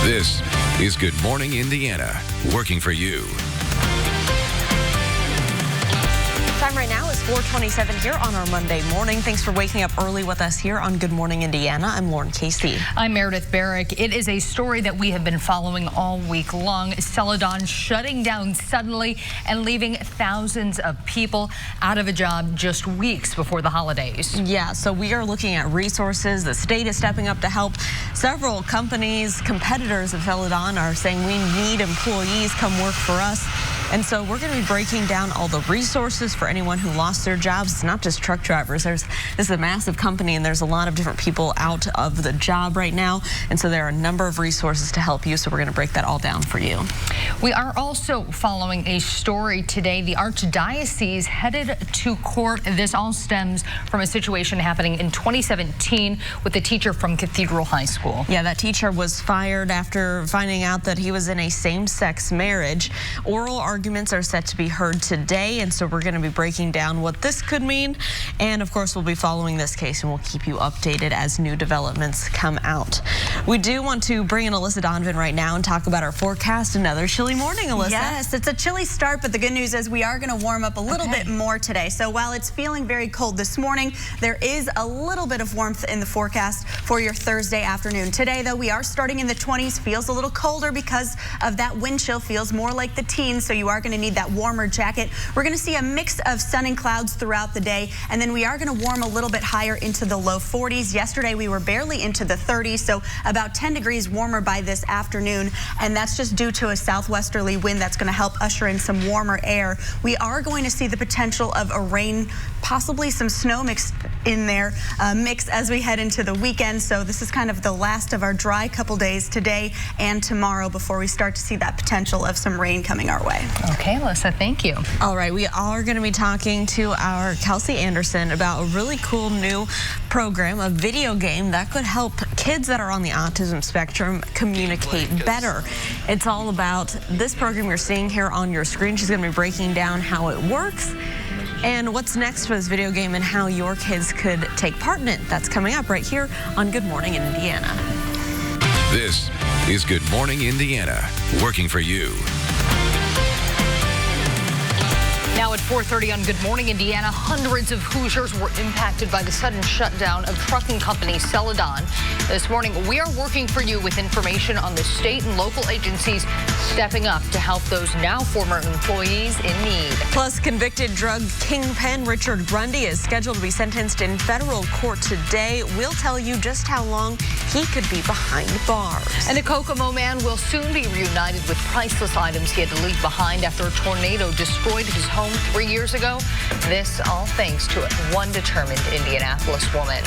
This is Good Morning Indiana, working for you. Time right now is 4:27 here on our Monday morning. Thanks for waking up early with us here on Good Morning Indiana. I'm Lauren Casey. I'm Meredith Barrick. It is a story that we have been following all week long. Celadon shutting down suddenly and leaving thousands of people out of a job just weeks before the holidays. Yeah, so we are looking at resources. The state is stepping up to help. Several companies, competitors of Celadon, are saying we need employees, come work for us. And so we're going to be breaking down all the resources for anyone who lost their jobs. It's not just truck drivers. This is a massive company, and there's a lot of different people out of the job right now. And so there are a number of resources to help you. So we're going to break that all down for you. We are also following a story today. The Archdiocese headed to court. This all stems from a situation happening in 2017 with a teacher from Cathedral High School. Yeah, that teacher was fired after finding out that he was in a same-sex marriage. Oral arguments are set to be heard today, and so we're going to be breaking down what this could mean. And of course, we'll be following this case, and we'll keep you updated as new developments come out. We do want to bring in Alyssa Donovan right now and talk about our forecast. Another chilly morning, Alyssa. Yes, it's a chilly start, but the good news is we are going to warm up a little bit more today. So while it's feeling very cold this morning, there is a little bit of warmth in the forecast for your Thursday afternoon. Today, though, we are starting in the 20s. Feels a little colder because of that wind chill. Feels more like the teens, so you are going to need that warmer jacket. We're going to see a mix of sun and clouds throughout the day, and then we are going to warm a little bit higher into the low 40s. Yesterday, we were barely into the 30s, so about 10 degrees warmer by this afternoon, and that's just due to a southwesterly wind that's going to help usher in some warmer air. We are going to see the potential of a rain, possibly some snow mixed in there, mix as we head into the weekend. So this is kind of the last of our dry couple days today and tomorrow before we start to see that potential of some rain coming our way. Okay, Alyssa, thank you. All right, we are going to be talking to our Kelsey Anderson about a really cool new program, a video game that could help kids that are on the autism spectrum communicate better. It's all about this program you're seeing here on your screen. She's going to be breaking down how it works and what's next for this video game and how your kids could take part in it. That's coming up right here on Good Morning Indiana. This is Good Morning Indiana, working for you. Now at 4:30 on Good Morning Indiana, hundreds of Hoosiers were impacted by the sudden shutdown of trucking company Celadon. This morning, we are working for you with information on the state and local agencies stepping up to help those now former employees in need. Plus, convicted drug kingpin Richard Grundy is scheduled to be sentenced in federal court today. We'll tell you just how long he could be behind bars. And a Kokomo man will soon be reunited with priceless items he had to leave behind after a tornado destroyed his home 3 years ago. This all thanks to one determined Indianapolis woman.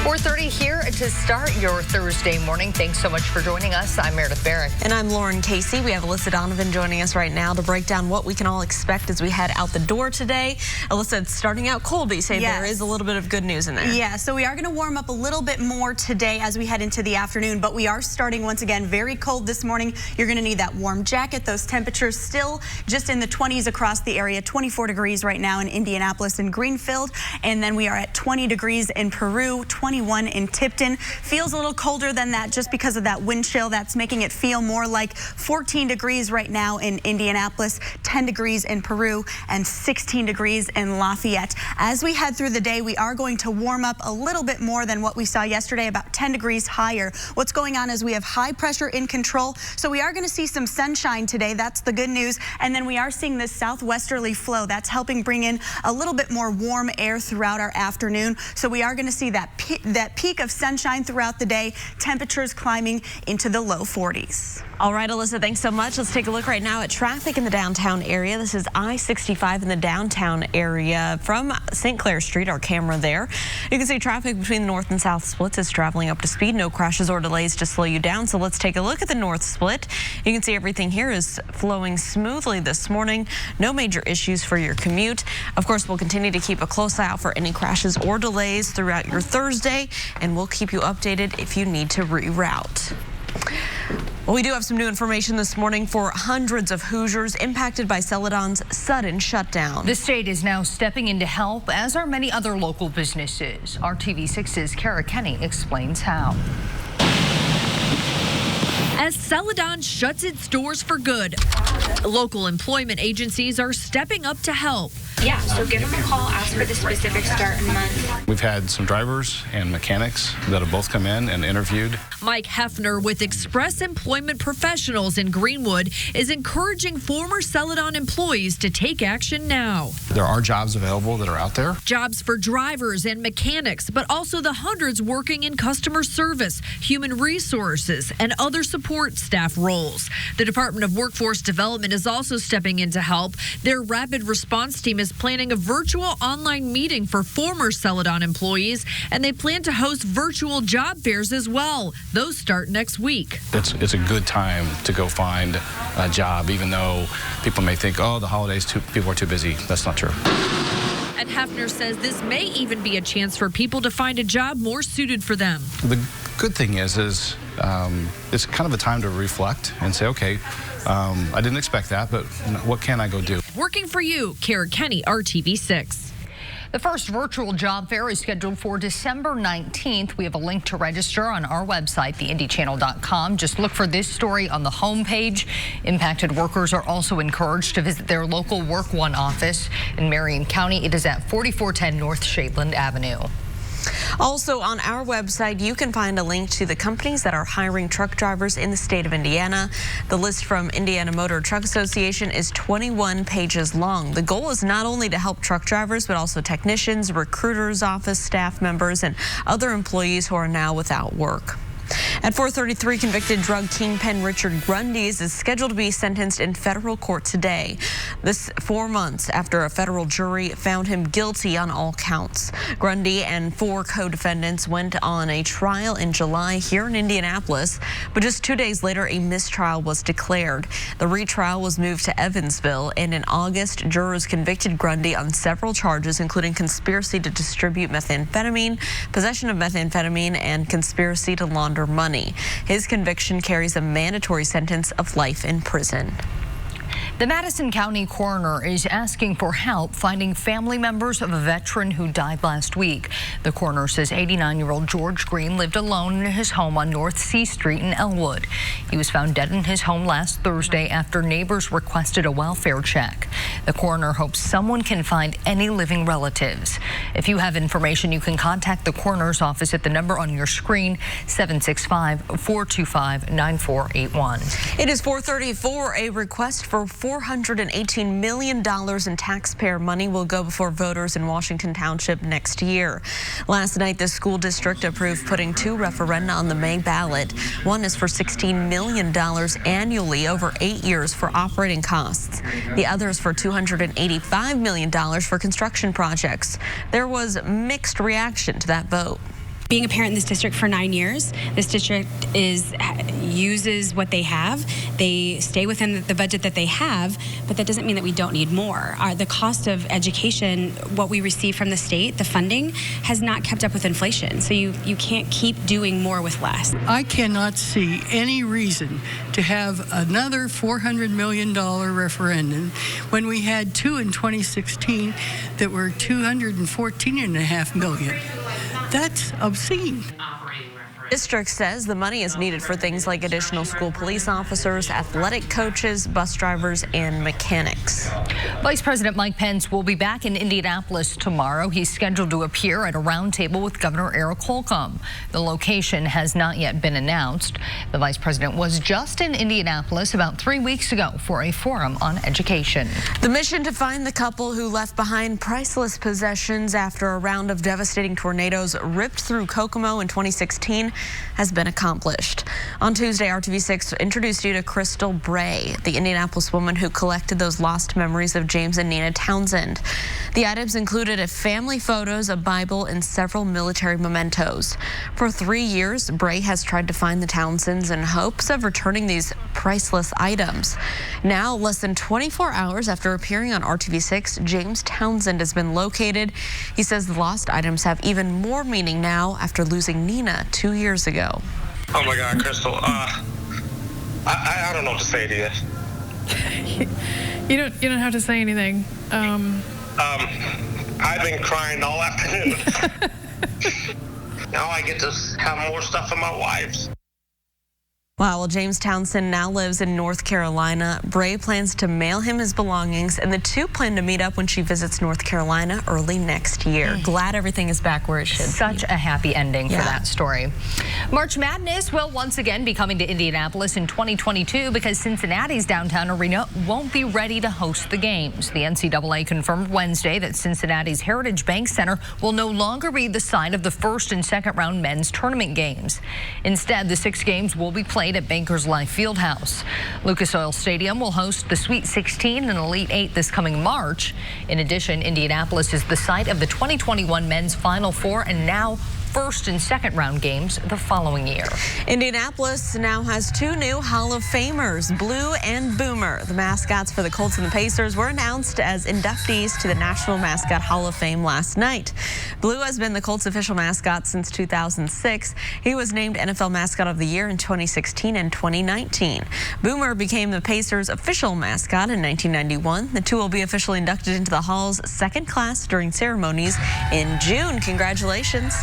4:30 here to start your Thursday morning. Thanks so much for joining us. I'm Meredith Barrick. And I'm Lauren Casey. We have Alyssa Donovan joining us right now to break down what we can all expect as we head out the door today. Alyssa, it's starting out cold, but you say there is a little bit of good news in there. Yeah, so we are going to warm up a little bit more today as we head into the afternoon, but we are starting once again very cold this morning. You're going to need that warm jacket. Those temperatures still just in the 20s across the area. 24 degrees right now in Indianapolis and Greenfield, and then we are at 20 degrees in Peru, 21 in Tipton. Feels a little colder than that just because of that wind chill. That's making it feel more like 14 degrees right now in Indianapolis, 10 degrees in Peru, and 16 degrees in Lafayette. As we head through the day, we are going to warm up a little bit more than what we saw yesterday, about 10 degrees higher. What's going on is we have high pressure in control, so we are going to see some sunshine today. That's the good news. And then we are seeing this southwesterly flow. That's helping bring in a little bit more warm air throughout our afternoon. So we are going to see that peak of sunshine throughout the day, temperatures climbing into the low 40s. All right, Alyssa, thanks so much. Let's take a look right now at traffic in the downtown area. This is I-65 in the downtown area from St. Clair Street, our camera there. You can see traffic between the north and south splits is traveling up to speed. No crashes or delays to slow you down. So let's take a look at the north split. You can see everything here is flowing smoothly this morning. No major issues for your commute. Of course, we'll continue to keep a close eye out for any crashes or delays throughout your Thursday, and we'll keep you updated if you need to reroute. Well, we do have some new information this morning for hundreds of Hoosiers impacted by Celadon's sudden shutdown. The state is now stepping in to help, as are many other local businesses. RTV6's Kara Kenny explains how. as Celadon shuts its doors for good. Local employment agencies are stepping up to help. Yeah, so give them a call, ask for the specific start and month. We've had some drivers and mechanics that have both come in and interviewed. Mike Hefner with Express Employment Professionals in Greenwood is encouraging former Celadon employees to take action now. There are jobs available that are out there. Jobs for drivers and mechanics, but also the hundreds working in customer service, human resources, and other support staff roles. The Department of Workforce Development is also stepping in to help. Their rapid response team is planning a virtual online meeting for former Celadon employees, and they plan to host virtual job fairs as well. Those start next week. It's a good time to go find a job, even though people may think, oh, the holidays, people are too busy. That's not true. And Hefner says this may even be a chance for people to find a job more suited for them. The good thing is it's kind of a time to reflect and say, okay, I didn't expect that, but what can I go do? Working for you, Kara Kenny, RTV6. The first virtual job fair is scheduled for December 19th. We have a link to register on our website, theindychannel.com. Just look for this story on the homepage. Impacted workers are also encouraged to visit their local Work One office in Marion County. It is at 4410 North Shadeland Avenue. Also on our website, you can find a link to the companies that are hiring truck drivers in the state of Indiana. The list from Indiana Motor Truck Association is 21 pages long. The goal is not only to help truck drivers, but also technicians, recruiters, office staff members, and other employees who are now without work. At 4:33, convicted drug kingpin Richard Grundy is scheduled to be sentenced in federal court today. This 4 months after a federal jury found him guilty on all counts. Grundy and 4 co-defendants went on a trial in July here in Indianapolis, but just 2 days later, a mistrial was declared. The retrial was moved to Evansville, and in August, jurors convicted Grundy on several charges, including conspiracy to distribute methamphetamine, possession of methamphetamine, and conspiracy to launder money. His conviction carries a mandatory sentence of life in prison. The Madison County coroner is asking for help finding family members of a veteran who died last week. The coroner says 89-year-old George Green lived alone in his home on North C Street in Elwood. He was found dead in his home last Thursday after neighbors requested a welfare check. The coroner hopes someone can find any living relatives. If you have information, you can contact the coroner's office at the number on your screen, 765-425-9481. It is 4:34. A request for $418 million in taxpayer money will go before voters in Washington Township next year. Last night, the school district approved putting 2 referenda on the May ballot. One is for $16 million annually over 8 years for operating costs. The other is for $285 million for construction projects. There was mixed reaction to that vote. Being a parent in this district for 9 years, this district uses what they have. They stay within the budget that they have, but that doesn't mean that we don't need more. The cost of education, what we receive from the state, the funding, has not kept up with inflation. So you can't keep doing more with less. I cannot see any reason to have another $400 million referendum when we had 2 in 2016 that were $214.5 million. That's obscene. District says the money is needed for things like additional school police officers, athletic coaches, bus drivers, and mechanics. Vice President Mike Pence will be back in Indianapolis tomorrow. He's scheduled to appear at a roundtable with Governor Eric Holcomb. The location has not yet been announced. The vice president was just in Indianapolis about 3 weeks ago for a forum on education. The mission to find the couple who left behind priceless possessions after a round of devastating tornadoes ripped through Kokomo in 2016 has been accomplished. On Tuesday, RTV6 introduced you to Crystal Bray, the Indianapolis woman who collected those lost memories of James and Nina Townsend. The items included family photos, a Bible, and several military mementos. For 3 years, Bray has tried to find the Townsends in hopes of returning these priceless items. Now, less than 24 hours after appearing on RTV6, James Townsend has been located. He says the lost items have even more meaning now after losing Nina 2 years ago. Oh my God, Crystal. I don't know what to say to you. You don't have to say anything. I've been crying all afternoon. Now I get to have more stuff in my wife's. Wow, well, James Townsend now lives in North Carolina. Bray plans to mail him his belongings, and the two plan to meet up when she visits North Carolina early next year. Glad everything is back where it should be. Such a happy ending for that story. March Madness will once again be coming to Indianapolis in 2022 because Cincinnati's downtown arena won't be ready to host the games. The NCAA confirmed Wednesday that Cincinnati's Heritage Bank Center will no longer be the site of the first and second round men's tournament games. Instead, the 6 games will be played at Bankers Life Fieldhouse. Lucas Oil Stadium will host the Sweet 16 and Elite 8 this coming March. In addition, Indianapolis is the site of the 2021 men's Final Four and now first and second round games the following year. Indianapolis now has 2 new Hall of Famers, Blue and Boomer. The mascots for the Colts and the Pacers were announced as inductees to the National Mascot Hall of Fame last night. Blue has been the Colts' official mascot since 2006. He was named NFL Mascot of the Year in 2016 and 2019. Boomer became the Pacers' official mascot in 1991. The two will be officially inducted into the Hall's second class during ceremonies in June. Congratulations.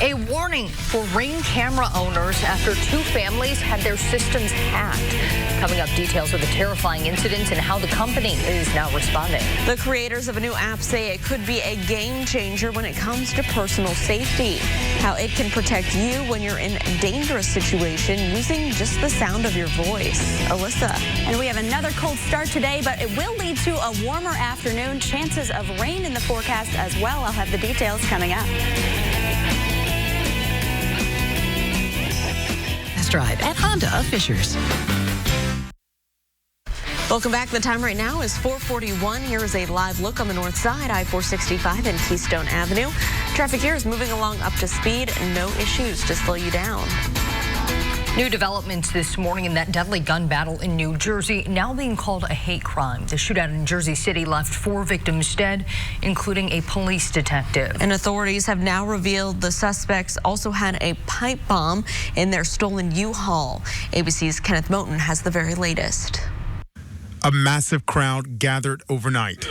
A warning for Ring camera owners after 2 families had their systems hacked. Coming up, details of the terrifying incidents and how the company is now responding. The creators of a new app say it could be a game changer when it comes to personal safety. How it can protect you when you're in a dangerous situation using just the sound of your voice. Alyssa. And we have another cold start today, but it will lead to a warmer afternoon. Chances of rain in the forecast as well. I'll have the details coming up. Drive at Honda of Fishers. Welcome back. The time right now is 4:41. Here is a live look on the north side, I-465 and Keystone Avenue. Traffic here is moving along up to speed. No issues to slow you down. New developments this morning in that deadly gun battle in New Jersey, now being called a hate crime. The shootout in Jersey City left 4 victims dead, including a police detective. And authorities have now revealed the suspects also had a pipe bomb in their stolen U-Haul. ABC's Kenneth Moten has the very latest. A massive crowd gathered overnight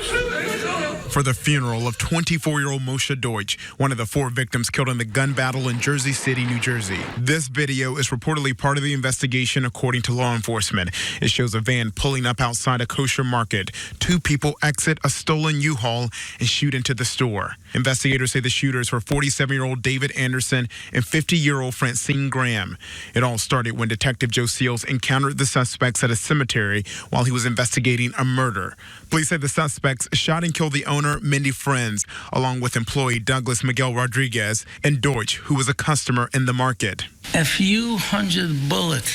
for the funeral of 24-year-old Moshe Deutsch, one of the 4 victims killed in the gun battle in Jersey City, New Jersey. This video is reportedly part of the investigation, according to law enforcement. It shows a van pulling up outside a kosher market. 2 people exit a stolen U-Haul and shoot into the store. Investigators say the shooters were 47-year-old David Anderson and 50-year-old Francine Graham. It all started when Detective Joe Seals encountered the suspects at a cemetery while he was investigating a murder. Police say the suspects shot and killed the owner, Mindy Friends, along with employee Douglas Miguel Rodriguez and Deutsch, who was a customer in the market. A few hundred bullets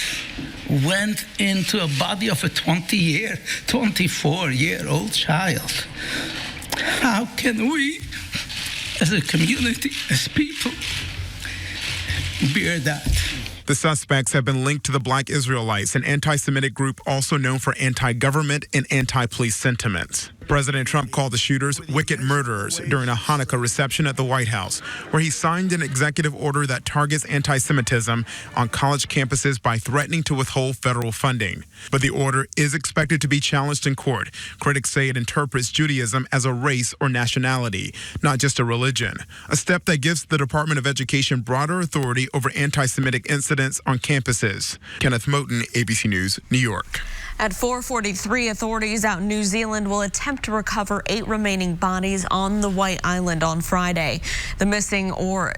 went into a body of a 24-year-old child. How can we, as a community, as people, bear that? The suspects have been linked to the Black Israelites, an anti-Semitic group also known for anti-government and anti-police sentiments. President Trump called the shooters wicked murderers during a Hanukkah reception at the White House, where he signed an executive order that targets anti-Semitism on college campuses by threatening to withhold federal funding. But the order is expected to be challenged in court. Critics say it interprets Judaism as a race or nationality, not just a religion, a step that gives the Department of Education broader authority over anti-Semitic incidents on campuses. Kenneth Moten, ABC News, New York. At 4:43, authorities out in New Zealand will attempt to recover 8 remaining bodies on the White Island on Friday. The missing or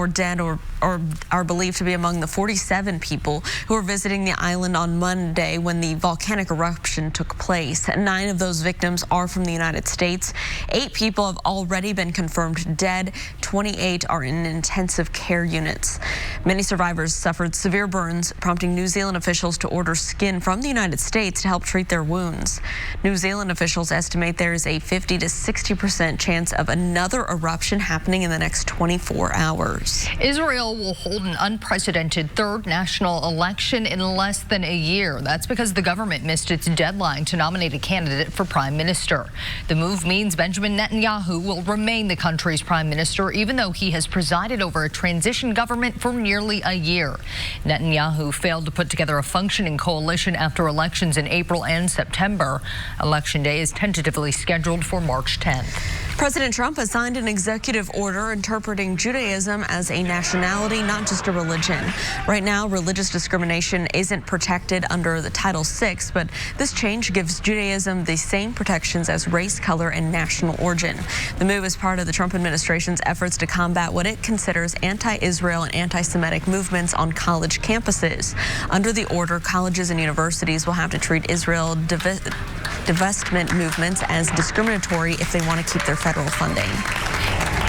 dead or are believed to be among the 47 people who were visiting the island on Monday when the volcanic eruption took place. 9 of those victims are from the United States. 8 people have already been confirmed dead. 28 are in intensive care units. Many survivors suffered severe burns, prompting New Zealand officials to order skin from the United States to help treat their wounds. New Zealand officials estimate there is a 50 to 60% chance of another eruption happening in the next 24 hours. Israel will hold an unprecedented 3rd national election in less than a year. That's because the government missed its deadline to nominate a candidate for prime minister. The move means Benjamin Netanyahu will remain the country's prime minister, even though he has presided over a transition government for nearly a year. Netanyahu failed to put together a functioning coalition after elections in April and September. Election day is tentatively scheduled for March 10th. President Trump has signed an executive order interpreting Judaism as a nationality, not just a religion. Right now, religious discrimination isn't protected under the Title VI, but this change gives Judaism the same protections as race, color, and national origin. The move is part of the Trump administration's efforts to combat what it considers anti-Israel and anti-Semitic movements on college campuses. Under the order, colleges and universities will have to treat Israel divestment movements as discriminatory if they want to keep their federal funding.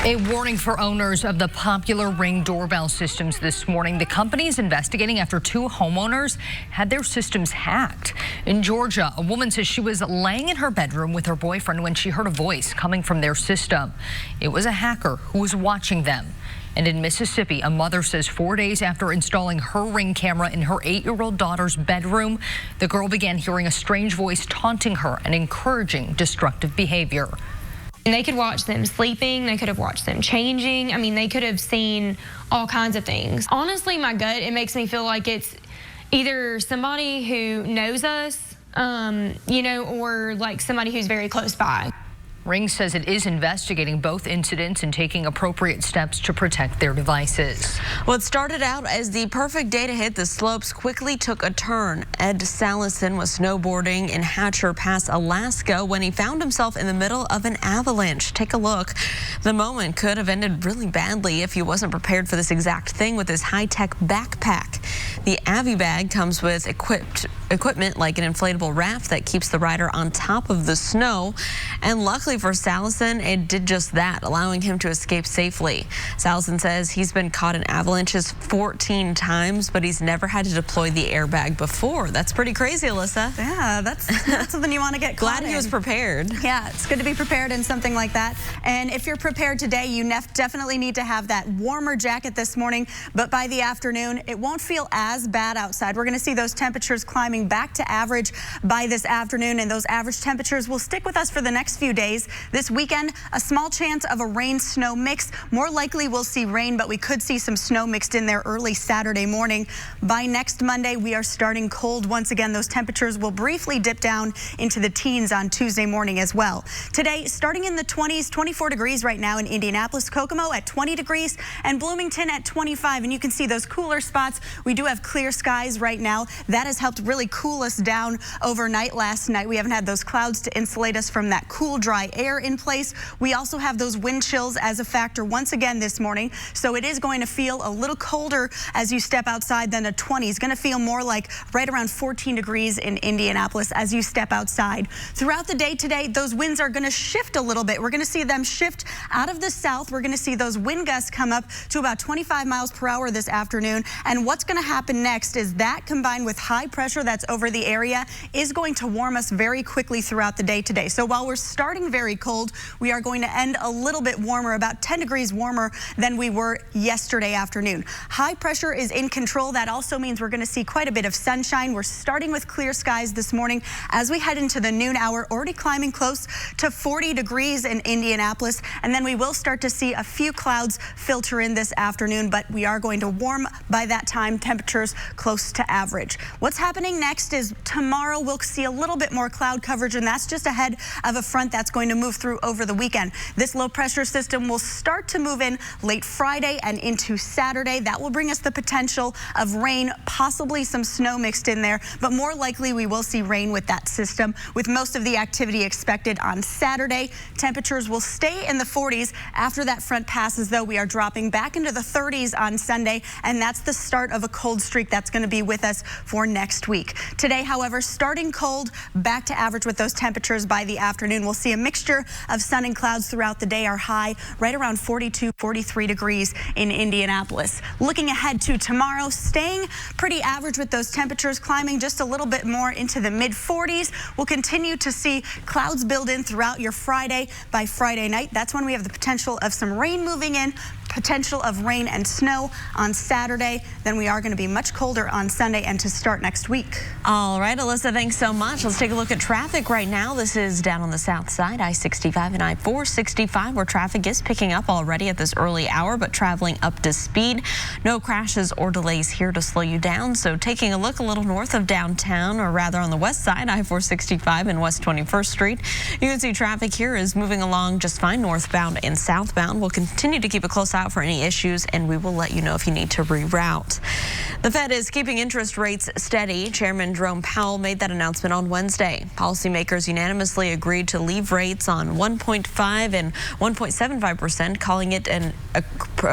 A warning for owners of the popular Ring doorbell systems this morning. The company is investigating after 2 homeowners had their systems hacked. In Georgia, a woman says she was laying in her bedroom with her boyfriend when she heard a voice coming from their system. It was a hacker who was watching them. And in Mississippi, a mother says 4 days after installing her Ring camera in her 8-year-old daughter's bedroom, the girl began hearing a strange voice taunting her and encouraging destructive behavior. And they could watch them sleeping, they could have watched them changing. I mean, they could have seen all kinds of things. Honestly, my gut, it makes me feel like it's either somebody who knows us, or like somebody who's very close by. Ring says it is investigating both incidents and taking appropriate steps to protect their devices. What started out as the perfect day to hit the slopes quickly took a turn. Ed Salison was snowboarding in Hatcher Pass, Alaska, when he found himself in the middle of an avalanche. Take a look. The moment could have ended really badly if he wasn't prepared for this exact thing with his high-tech backpack. The Avi bag comes with equipment like an inflatable raft that keeps the rider on top of the snow, and luckily for Salison, it did just that, allowing him to escape safely. Salison says he's been caught in avalanches 14 times, but he's never had to deploy the airbag before. That's pretty crazy, Alyssa. Yeah, that's something you want to get caught Glad he was prepared. Yeah, it's good to be prepared in something like that. And if you're prepared today, you definitely need to have that warmer jacket this morning, but by the afternoon, it won't feel as bad outside. We're going to see those temperatures climbing back to average by this afternoon, and those average temperatures will stick with us for the next few days. This weekend, a small chance of a rain-snow mix. More likely we'll see rain, but we could see some snow mixed in there early Saturday morning. By next Monday, we are starting cold once again. Those temperatures will briefly dip down into the teens on Tuesday morning as well. Today, starting in the 20s, 24 degrees right now in Indianapolis, Kokomo at 20 degrees, and Bloomington at 25. And you can see those cooler spots. We do have clear skies right now. That has helped really cool us down overnight. Last night, we haven't had those clouds to insulate us from that cool, dry air in place. We also have those wind chills as a factor once again this morning. So it is going to feel a little colder as you step outside than a 20. It's going to feel more like right around 14 degrees in Indianapolis as you step outside. Throughout the day today, those winds are going to shift a little bit. We're going to see them shift out of the south. We're going to see those wind gusts come up to about 25 miles per hour this afternoon. And what's going to happen next is that combined with high pressure that's over the area is going to warm us very quickly throughout the day today. So while we're starting very cold, we are going to end a little bit warmer, about 10 degrees warmer than we were yesterday afternoon. High pressure is in control. That also means we're going to see quite a bit of sunshine. We're starting with clear skies this morning as we head into the noon hour, already climbing close to 40 degrees in Indianapolis. And then we will start to see a few clouds filter in this afternoon, but we are going to warm by that time, temperatures close to average. What's happening next is tomorrow we'll see a little bit more cloud coverage, and that's just ahead of a front that's going to move through over the weekend. This low pressure system will start to move in late Friday and into Saturday. That will bring us the potential of rain, possibly some snow mixed in there, but more likely we will see rain with that system, with most of the activity expected on Saturday. Temperatures will stay in the 40s. After that front passes, though, we are dropping back into the 30s on Sunday, and that's the start of a cold streak that's going to be with us for next week. Today, however, starting cold, back to average with those temperatures by the afternoon. We'll see a mixture of sun and clouds throughout the day. Our high right around 42, 43 degrees in Indianapolis. Looking ahead to tomorrow, staying pretty average with those temperatures, climbing just a little bit more into the mid-40s. We'll continue to see clouds build in throughout your Friday. By Friday night, that's when we have the potential of some rain moving in, potential of rain and snow on Saturday. Then we are going to be much colder on Sunday and to start next week. All right, Alyssa, thanks so much. Let's take a look at traffic right now. This is down on the south side, I-65 and I-465, where traffic is picking up already at this early hour, but traveling up to speed. No crashes or delays here to slow you down. So taking a look a little north of downtown, or rather on the west side, I-465 and West 21st Street. You can see traffic here is moving along just fine northbound and southbound. We'll continue to keep a close eye out for any issues, and we will let you know if you need to reroute. The Fed is keeping interest rates steady. Chairman Jerome Powell made that announcement on Wednesday. Policymakers unanimously agreed to leave rates on 1.5 and 1.75%, calling it an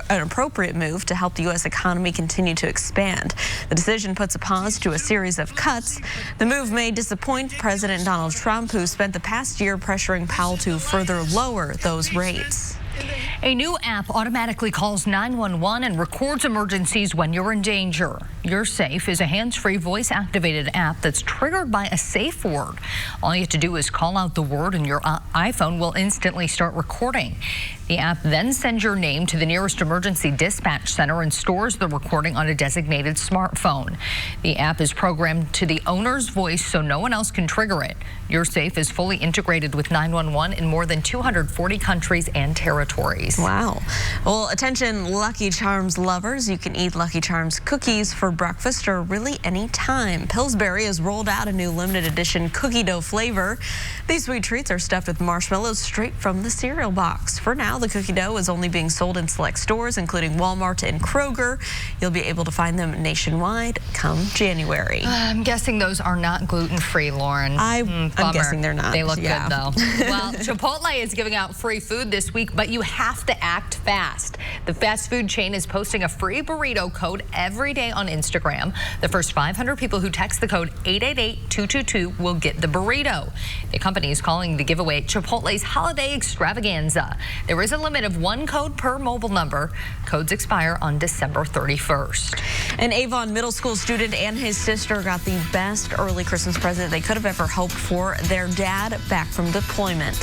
appropriate move to help the U.S. economy continue to expand. The decision puts a pause to a series of cuts. The move may disappoint President Donald Trump, who spent the past year pressuring Powell to further lower those rates. A new app automatically calls 911 and records emergencies when you're in danger. Your Safe is a hands-free voice-activated app that's triggered by a safe word. All you have to do is call out the word and your iPhone will instantly start recording. The app then sends your name to the nearest emergency dispatch center and stores the recording on a designated smartphone. The app is programmed to the owner's voice so no one else can trigger it. Your Safe is fully integrated with 911 in more than 240 countries and territories. Wow. Well, attention Lucky Charms lovers. You can eat Lucky Charms cookies for breakfast or really any time. Pillsbury has rolled out a new limited edition cookie dough flavor. These sweet treats are stuffed with marshmallows straight from the cereal box. For now, the cookie dough is only being sold in select stores, including Walmart and Kroger. You'll be able to find them nationwide come January. I'm guessing those are not gluten-free, Lauren. I'm guessing they're not. They look yeah. good, though. Well, Chipotle is giving out free food this week, but you have to act fast. The fast food chain is posting a free burrito code every day on Instagram. The first 500 people who text the code 888-222 will get the burrito. The company is calling the giveaway Chipotle's Holiday Extravaganza. There is a limit of one code per mobile number. Codes expire on December 31st. An Avon Middle School student and his sister got the best early Christmas present they could have ever hoped for. Their dad back from deployment.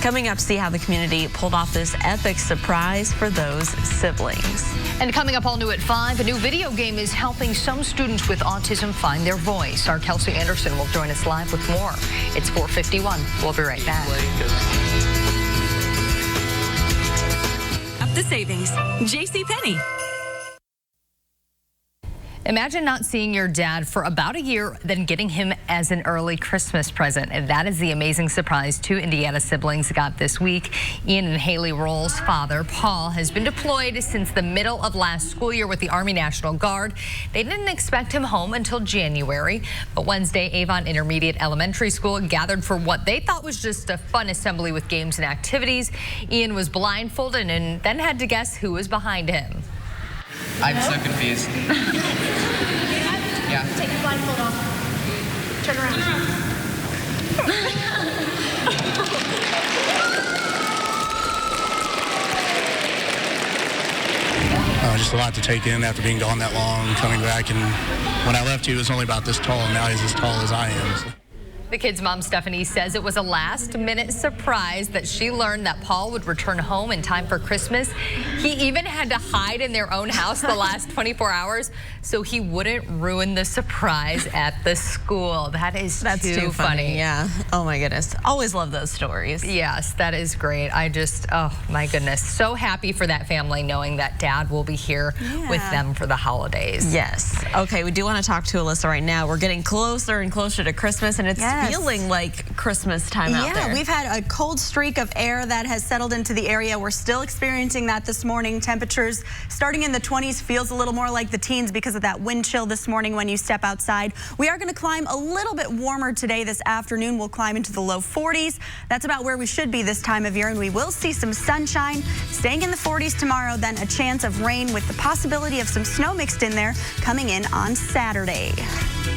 Coming up, see how the community pulled off this epic surprise for those siblings. And coming up all new at 5, a new video game is helping some students with autism find their voice. Our Kelsey Anderson will join us live with more. It's 4:51. We'll be right back. Up the savings. JCPenney. Imagine not seeing your dad for about a year, then getting him as an early Christmas present. And that is the amazing surprise two Indiana siblings got this week. Ian and Haley Roll's father, Paul, has been deployed since the middle of last school year with the Army National Guard. They didn't expect him home until January. But Wednesday, Avon Intermediate Elementary School gathered for what they thought was just a fun assembly with games and activities. Ian was blindfolded and then had to guess who was behind him. I'm so confused. Yeah. Take your blindfold off. Turn around. Just a lot to take in after being gone that long, coming back, and when I left he was only about this tall, and now he's as tall as I am. So. The kid's mom, Stephanie, says it was a last-minute surprise that she learned that Paul would return home in time for Christmas. He even had to hide in their own house the last 24 hours so he wouldn't ruin the surprise at the school. That's too funny. Yeah. Oh, my goodness. Always love those stories. Yes, that is great. Oh, my goodness. So happy for that family knowing that Dad will be here with them for the holidays. Yes. Okay, we do want to talk to Alyssa right now. We're getting closer and closer to Christmas, and it's feeling like Christmas time out there. Yeah, we've had a cold streak of air that has settled into the area. We're still experiencing that this morning. Temperatures starting in the 20s, feels a little more like the teens because of that wind chill this morning when you step outside. We are going to climb a little bit warmer today. This afternoon we'll climb into the low 40s. That's about where we should be this time of year, and we will see some sunshine staying in the 40s tomorrow, then a chance of rain with the possibility of some snow mixed in there coming in on Saturday.